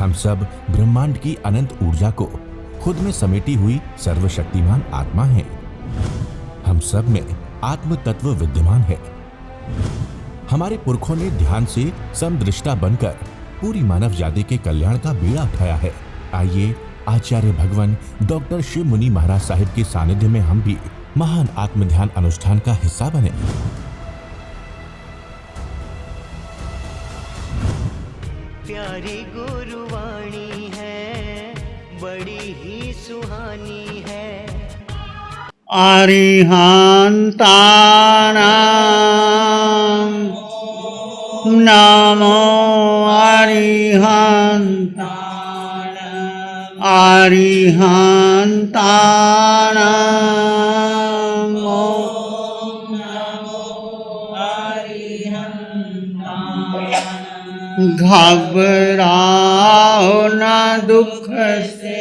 हम सब ब्रह्मांड की अनंत ऊर्जा को खुद में समेटी हुई सर्वशक्तिमान आत्मा हैं। हम सब में आत्म तत्व विद्यमान है। हमारे पुरखों ने ध्यान से समदृष्टा बनकर पूरी मानव जाति के कल्याण का बीड़ा उठाया है। आइए आचार्य भगवान डॉक्टर शिव मुनि महाराज साहिब के सानिध्य में हम भी महान आत्म ध्यान अनुष्ठान का हिस्सा बने। प्यारी गुरुवाणी है, बड़ी ही सुहानी है। अरिहंतानां नमो अरिहंतानां घबराओ न दुख से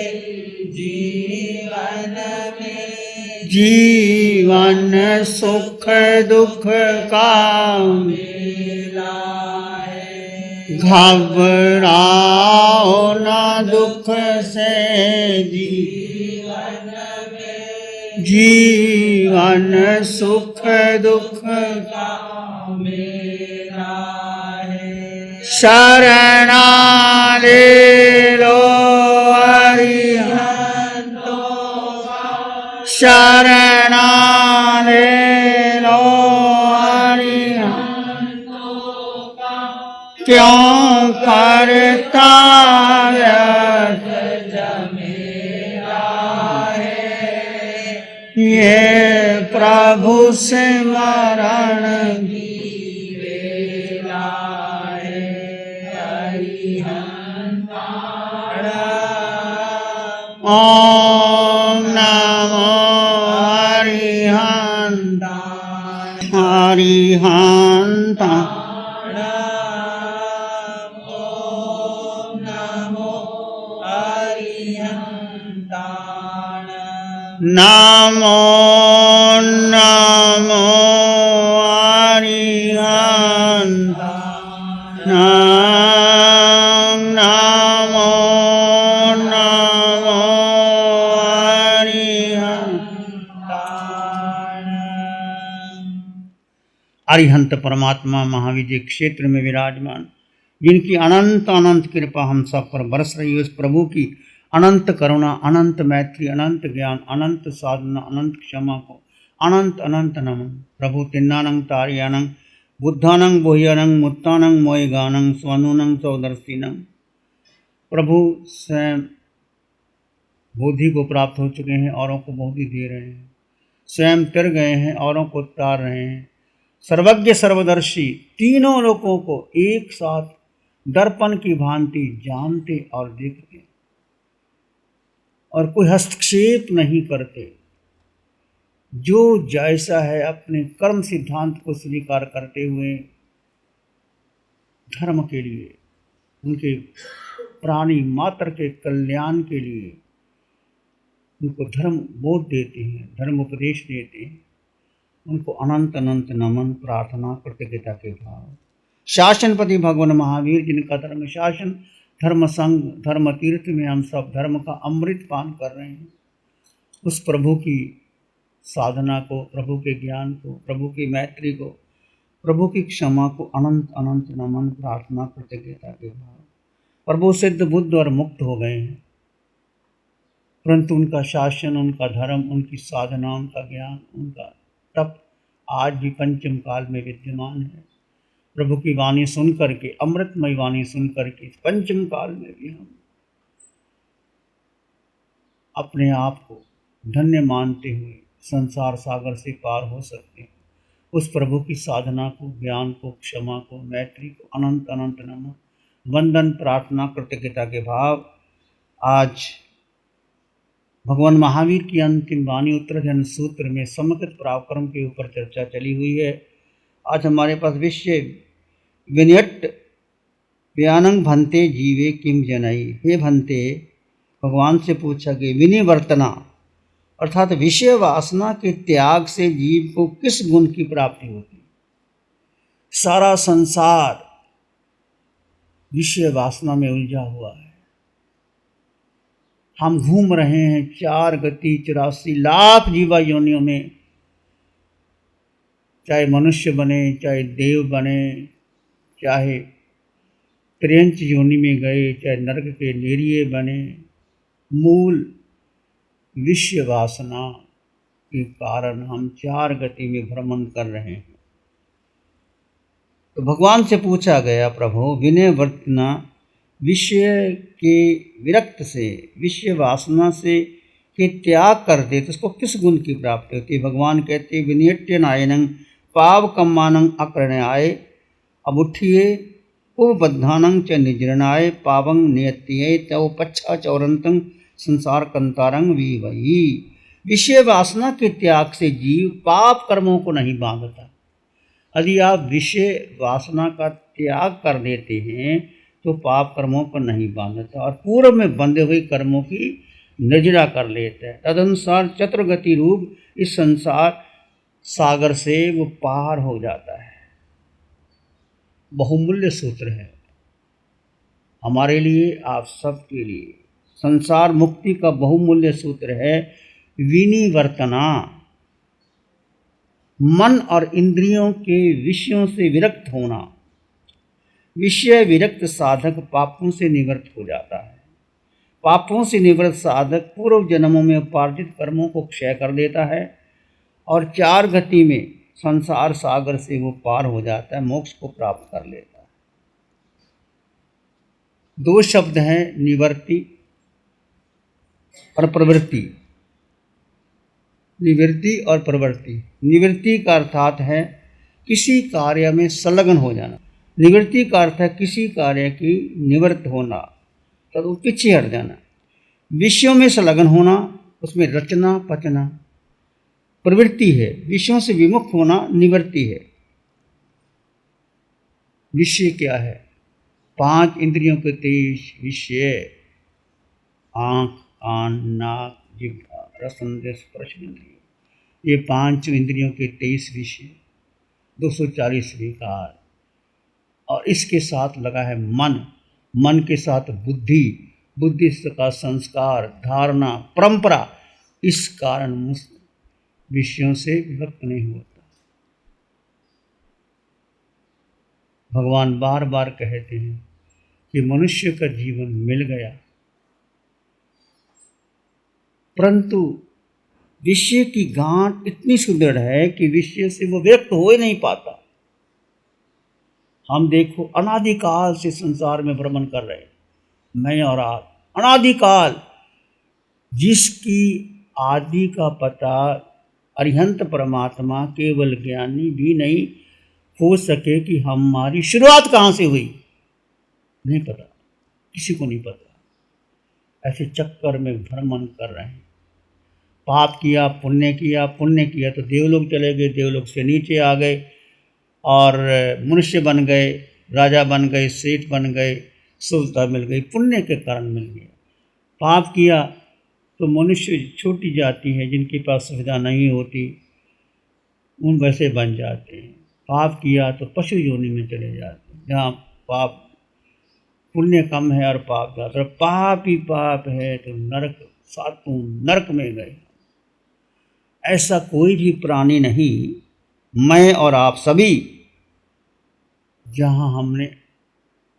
जीवन सुख दुख का मेला है। घबराओ न दुख से जीवन सुख दुख का मेला है। शरणा ले लो शरणा ले लो क्यों करता व्यर्थ जमेला है। ये प्रभु स्मरण की वेला है। ओम नमो हरिहंता नमो नमो अरिहंता नमो नमो अरिहंत परमात्मा महाविजय क्षेत्र में विराजमान, जिनकी अनंत अनंत कृपा हम सब पर बरस रही है, उस प्रभु की अनंत करुणा, अनंत मैत्री, अनंत ज्ञान, अनंत साधना, अनंत क्षमा को अनंत अनंत नमन। प्रभु तिन्नानंग तारियानंग बुद्धानंग बोह्यानंग मुत्तानंग मोयगानंग स्वनुनंग सौदर्शिनंग। प्रभु स्वयं बोधि को प्राप्त हो चुके हैं, औरों को बोधि दे रहे हैं। स्वयं तिर गए हैं, औरों को तार रहे हैं। सर्वज्ञ सर्वदर्शी, तीनों लोगों को एक साथ दर्पण की भांति जानते और देखते, और कोई हस्तक्षेप नहीं करते। जो जैसा है अपने कर्म सिद्धांत को स्वीकार करते हुए धर्म के लिए, उनके प्राणी मात्र के कल्याण के लिए उनको धर्म बोध देते हैं, धर्म उपदेश देते हैं। उनको अनंत अनंत नमन, प्रार्थना, कृतज्ञता के भाव। शासनपति भगवान महावीर, जिनका धर्म शासन, धर्म संघ, धर्म तीर्थ में हम सब धर्म का अमृत पान कर रहे हैं, उस प्रभु की साधना को, प्रभु के ज्ञान को, प्रभु की मैत्री को, प्रभु की क्षमा को अनंत अनंत नमन, प्रार्थना, कृतज्ञता के भाव। प्रभु सिद्ध बुद्ध और मुक्त हो गए हैं, परंतु उनका शासन, उनका धर्म, उनकी साधना, उनका ज्ञान, उनका तप आज भी पंचम काल में विद्यमान है। प्रभु की वाणी सुन करके, अमृतमय वाणी सुन करके पंचम काल में भी हम अपने आप को धन्य मानते हुए संसार सागर से पार हो सकते हैं। उस प्रभु की साधना को, ज्ञान को, क्षमा को, मैत्री को अनंत अनंत नमन, वंदन, प्रार्थना, कृतज्ञता के भाव। आज भगवान महावीर की अंतिम वाणी उत्तराधन सूत्र में समकृत पराक्रम के ऊपर चर्चा चली हुई है। आज हमारे पास विषय विनयट व्यानंग भंते जीवे किम जनई। हे भंते, भगवान से पूछा कि विनिवर्तना अर्थात विषय वासना के त्याग से जीव को किस गुण की प्राप्ति होती। सारा संसार विषय वासना में उलझा हुआ है। हम घूम रहे हैं 4 गति 84 लाख जीवा योनियों में, चाहे मनुष्य बने, चाहे देव बने, चाहे त्रियंच योनि में गए, चाहे नरक के निरीय बने, मूल विषय वासना के कारण हम 4 गति में भ्रमण कर रहे हैं। तो भगवान से पूछा गया, प्रभु विनय वर्तना विषय के विरक्त से, विषय वासना से के त्याग कर दे तो उसको किस गुण की प्राप्ति होती है? भगवान कहते विनियट्य नायनं पाव कम्मानं अकरण्याय, अब उठिए उपबद्धानं च निजरणाय पावं नियत्यै तव पच्छा चौरंतं संसार कंतारंग वीवई। विषय वासना के त्याग से जीव पाप कर्मों को नहीं बांधता। यदि आप विषय वासना का त्याग कर देते हैं तो पाप कर्मों को नहीं बांधता और पूर्व में बंधे हुए कर्मों की नजरा कर लेता है। तदनुसार चतुर्गति रूप इस संसार सागर से वो पार हो जाता है। बहुमूल्य सूत्र है हमारे लिए, आप सबके लिए। संसार मुक्ति का बहुमूल्य सूत्र है विनिवर्तना। मन और इंद्रियों के विषयों से विरक्त होना। विषय विरक्त साधक पापों से निवृत्त हो जाता है। पापों से निवृत्त साधक पूर्व जन्मों में उपार्जित कर्मों को क्षय कर देता है और 4 गति में संसार सागर से वो पार हो जाता है, मोक्ष को प्राप्त कर लेता है। 2 शब्द हैं, निवृत्ति और प्रवृत्ति। निवृत्ति और प्रवृत्ति। निवृत्ति का अर्थात है किसी कार्य में संलग्न हो जाना। निवृत्ति का अर्थ है किसी कार्य की निवृत्त होना, तो वो पीछे हट जाना। विषयों में संलग्न होना, उसमें रचना पचना प्रवृत्ति है। विषयों से विमुख होना निवृत्ति है। विषय क्या है? 5 इंद्रियों के 23 विषय, आँख, कान, नाक, जिह्वा, रसनेन्द्रिय, स्पर्श इंद्रिय, ये 5 इंद्रियों के 23 विषय, 240 विकार, और इसके साथ लगा है मन, मन के साथ बुद्धि, बुद्धि का संस्कार, धारणा, परंपरा। इस कारण विषयों से विभक्त नहीं होता। भगवान बार बार कहते हैं कि मनुष्य का जीवन मिल गया, परंतु विषय की गांठ इतनी सुदृढ़ है कि विषय से वो व्यक्त हो ही नहीं पाता। हम देखो अनादिकाल से संसार में भ्रमण कर रहे हैं, मैं और आप, अनादिकाल, जिसकी आदि का पता अरिहंत परमात्मा केवल ज्ञानी भी नहीं हो सके कि हमारी शुरुआत कहाँ से हुई, नहीं पता, किसी को नहीं पता। ऐसे चक्कर में भ्रमण कर रहे हैं। पाप किया, पुण्य किया, पुण्य किया तो देवलोक चले गए, देवलोक से नीचे आ गए और मनुष्य बन गए, राजा बन गए, सेठ बन गए, सुविधा मिल गई, पुण्य के कारण मिल गया। पाप किया तो मनुष्य छोटी जाति है, जिनके पास सुविधा नहीं होती, उन वैसे बन जाते हैं। पाप किया तो पशु योनि में चले जाते हैं, जहाँ पाप पुण्य कम है और पाप ज़्यादा, और पाप ही पाप है तो नरक, 7 नरक में गए। ऐसा कोई भी प्राणी नहीं, मैं और आप सभी, जहाँ हमने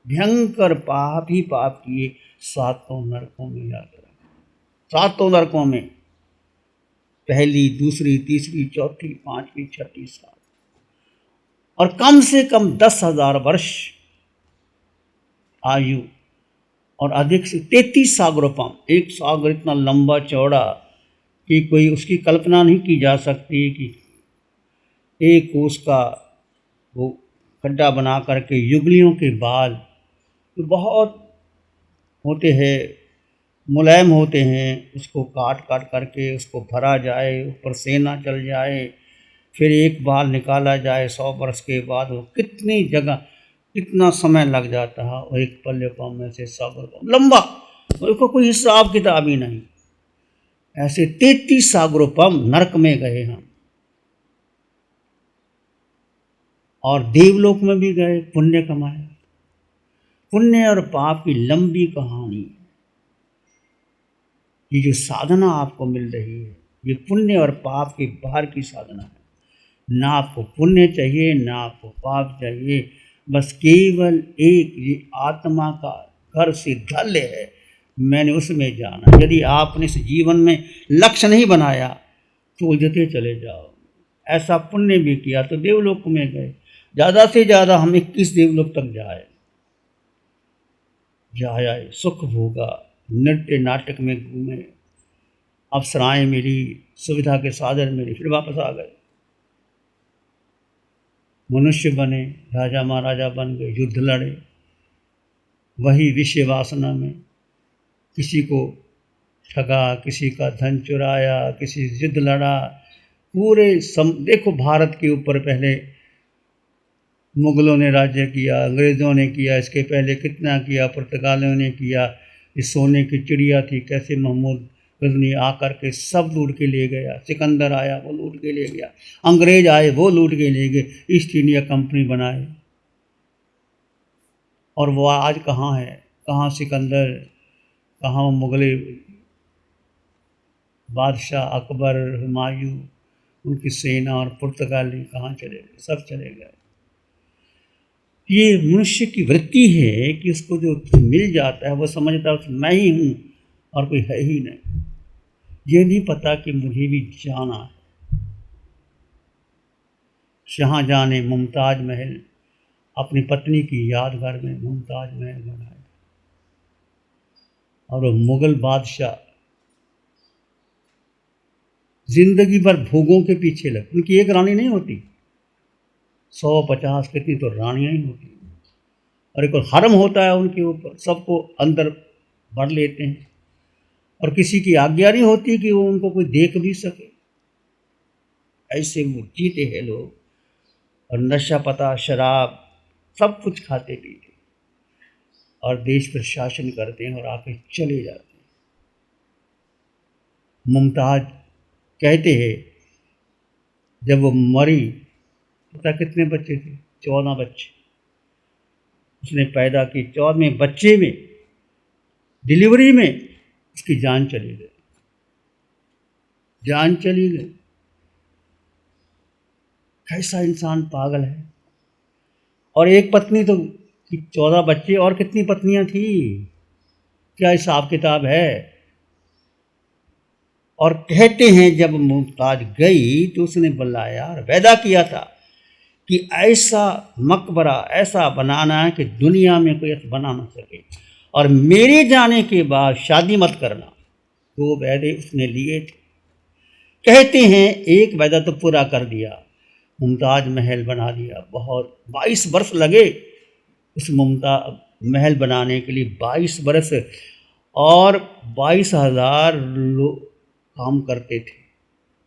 भयंकर पाप ही पाप किए, 7 नरकों में यात्रा, 7 नरकों में, पहली, दूसरी, तीसरी, चौथी, 5वीं, 6ठी, 7, और कम से कम 10,000 वर्ष आयु, और अधिक से 33 सागरोपम। एक सागर इतना लंबा चौड़ा कि कोई उसकी कल्पना नहीं की जा सकती कि एक कोस का वो खड्डा बना करके युगलियों के बाल तो बहुत होते हैं, मुलायम होते हैं, उसको काट काट करके उसको भरा जाए, ऊपर सेना चल जाए, फिर एक बाल निकाला जाए, 100 वर्ष के बाद वो कितनी जगह, कितना समय लग जाता है। और एक पल्लेपम में से सागर लंबा, उसको कोई हिसाब किताब ही नहीं। ऐसे 33 सागरोपम नरक में गए हम, और देवलोक में भी गए, पुण्य कमाया। पुण्य और पाप की लंबी कहानी। ये जो साधना आपको मिल रही है, ये पुण्य और पाप के बाहर की साधना है। ना आपको पुण्य चाहिए, ना आपको पाप चाहिए, बस केवल एक ये आत्मा का घर से धल्य है, मैंने उसमें जाना। यदि आपने इस जीवन में लक्ष्य नहीं बनाया तो उलझते चले जाओ। ऐसा पुण्य भी किया तो देवलोक में गए, ज़्यादा से ज़्यादा हम 21 देवलोक तक जाए, सुख भोगा, नृत्य नाटक में घूमे, अप्सराएं मिली, सुविधा के साधन मिली, फिर वापस आ गए। मनुष्य बने, राजा महाराजा बन गए, युद्ध लड़े, वही विषय वासना में किसी को ठगा, किसी का धन चुराया, किसी से युद्ध लड़ा। देखो भारत के ऊपर पहले मुगलों ने राज्य किया, अंग्रेज़ों ने किया, इसके पहले कितना किया, पुर्तगालियों ने किया। ये सोने की चिड़िया थी, कैसे महमूद गजनी आकर के सब लूट के ले गया। सिकंदर आया, वो लूट के ले गया। अंग्रेज आए, वो लूट के ले गए। ईस्ट इंडिया कंपनी बनाए, और वो आज कहाँ है? कहाँ सिकंदर, कहाँ मुगले बादशाह अकबर, हुमायूं, उनकी सेना, और पुर्तगाली कहाँ चले गए? सब चले गए। ये मनुष्य की वृत्ति है कि उसको जो मिल जाता है वो समझता है मैं ही हूँ और कोई है ही नहीं। ये नहीं पता कि मुझे भी जाना है। शाहजहां ने मुमताज महल अपनी पत्नी की यादगार में मुमताज महल बनाया, और वो मुगल बादशाह जिंदगी भर भोगों के पीछे लगे। उनकी एक रानी नहीं होती, 150 कितनी तो रानियां ही होती, और एक हरम होता है उनके ऊपर, सबको अंदर भर लेते हैं, और किसी की आज्ञा नहीं होती कि वो उनको कोई देख भी सके। ऐसे वो जीते हैं लोग, और नशा पता, शराब, सब कुछ खाते पीते, और देश पर शासन करते हैं और आके चले जाते हैं। मुमताज कहते हैं जब वो मरी, पता कितने बच्चे थे? 14 बच्चे उसने पैदा की। 14वें बच्चे में, डिलीवरी में, उसकी जान चली गई। जान चली गई। कैसा इंसान पागल है। और एक पत्नी तो 14 बच्चे, और कितनी पत्नियां थी? क्या हिसाब किताब है? और कहते हैं जब मुमताज गई तो उसने बुलाया और वादा किया था कि ऐसा मकबरा ऐसा बनाना है कि दुनिया में कोई ऐसा बना ना सके, और मेरे जाने के बाद शादी मत करना। 2 वादे उसने लिए थे। कहते हैं एक वादा तो पूरा कर दिया, मुमताज महल बना दिया। बहुत 22 वर्ष लगे उस मुमताज महल बनाने के लिए, 22 वर्ष, और 22,000 लोग काम करते थे,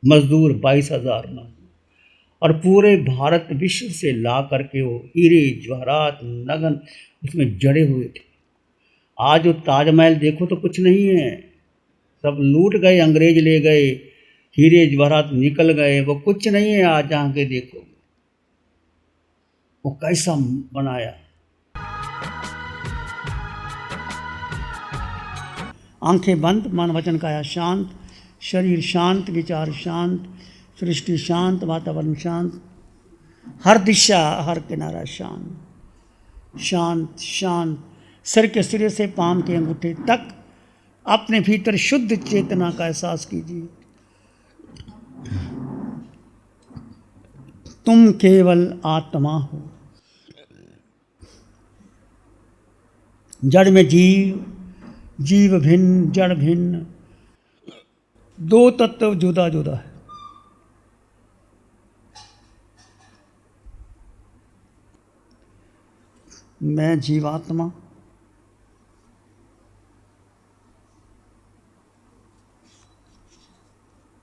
मजदूर 22,000 मजदूर, और पूरे भारत विश्व से ला करके वो हीरे जवाहरात नगन उसमें जड़े हुए थे। आज वो ताजमहल देखो तो कुछ नहीं है, सब लूट गए, अंग्रेज ले गए, हीरे जवाहरात निकल गए, वो कुछ नहीं है। आज जहाँ के देखो वो कैसा बनाया। आंखें बंद, मन वचन काया शांत, शरीर शांत, विचार शांत, सृष्टि शांत, वातावरण शांत, हर दिशा हर किनारा शांत शांत शांत। सिर के सिरे से पांव के अंगूठे तक अपने भीतर शुद्ध चेतना का एहसास कीजिए। तुम केवल आत्मा हो। जड़ में जीव, जीव भिन्न, जड़ भिन्न, 2 तत्व जुदा जुदा है। मैं जीवात्मा,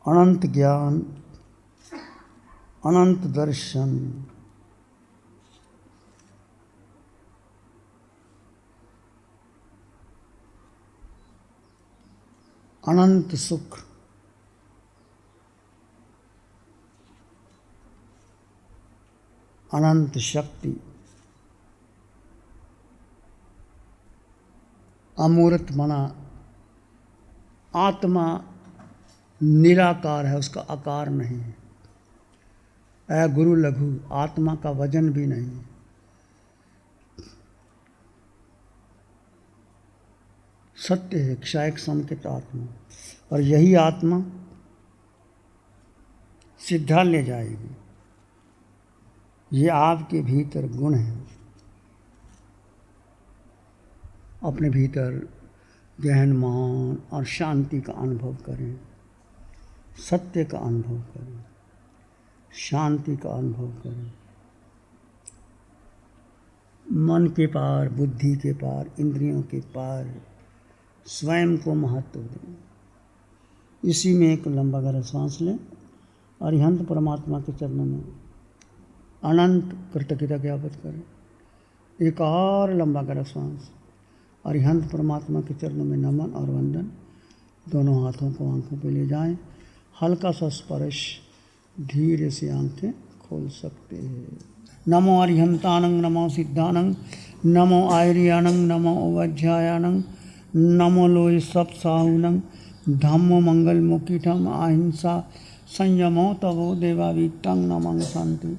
अनंत ज्ञान, अनंत दर्शन, अनंत सुख, अनंत शक्ति, अमूर्त मना, आत्मा निराकार है, उसका आकार नहीं है। ऐ गुरु लघु, आत्मा का वजन भी नहीं है। सत्य है क्षायक संकेत आत्मा, और यही आत्मा सिद्धा ले जाएगी। ये आपके भीतर गुण है। अपने भीतर गहन मान और शांति का अनुभव करें, सत्य का अनुभव करें, शांति का अनुभव करें। मन के पार, बुद्धि के पार, इंद्रियों के पार स्वयं को महत्व दें। इसी में एक लंबा गहरा सांस लें, अरिहंत परमात्मा के चरणों में अनंत कृतज्ञता ज्ञापित करें। एक और लंबा गहरा सांस, अरिहंत परमात्मा के चरणों में नमन और वंदन। दोनों हाथों को आंखों पे ले जाएं, हल्का सा स्पर्श, धीरे से आंखें खोल सकते हैं। नमो अरिहंतानंग, नमो सिद्धानंग, नमो आयर्यानंग, नमो उवज्झायानंग, नमो लोय सप्साहुनंग, धम्मो मंगल मुकीठम, अहिंसा संयमो तवो देवावीतंग नमं शांति।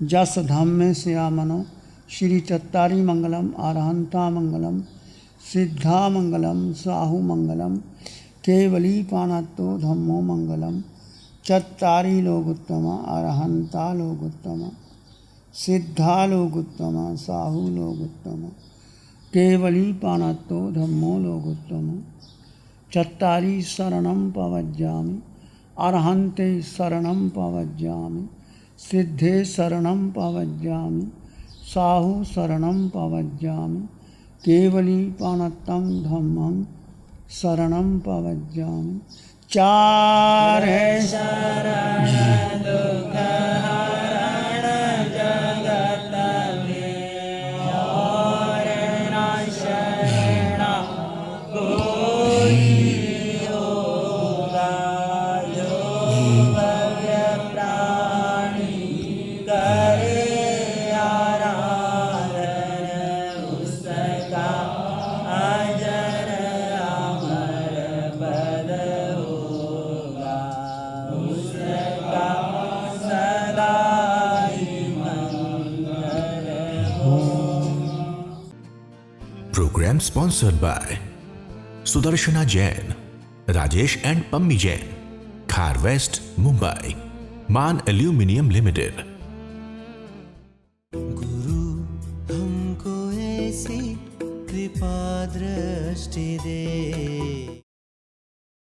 जस धम्मे श्यामनो श्री चत्तारी मंगलम, अरहंता मंगलम, सिद्धा मंगलम, साहु मंगलम, केवली पाणत्तो धम्मो मंगलम। चत्तारी लोगोत्तमा, अरहंता लोगोत्तमा, सिद्धा लोगोत्तमा, साहु लोगोत्तमा, केवली पाणत्तो धम्मो लोगोत्तमा। चत्तारी शरणं पवज्जामि, अरहन्ते शरणं पवज्जामि, सिद्धे शरणं पवज्जामि, साहु शरणं पवज्जामि, केवली पाणत्तं धम्मं शरणं पवज्जामि। चार है शरण दुख हरण जगत में, और न शरण कोई होगा। जो भव्य प्राणी करे आराधन, उसका अजर अमर पद होगा, उसका सदा ही मंगल हो। Program sponsored by Sudarshana Jain, Rajesh and Pammi Jain, Khar West, Mumbai, Man Aluminium Limited। गुरु हमको ऐसी कृपा दृष्टि दे।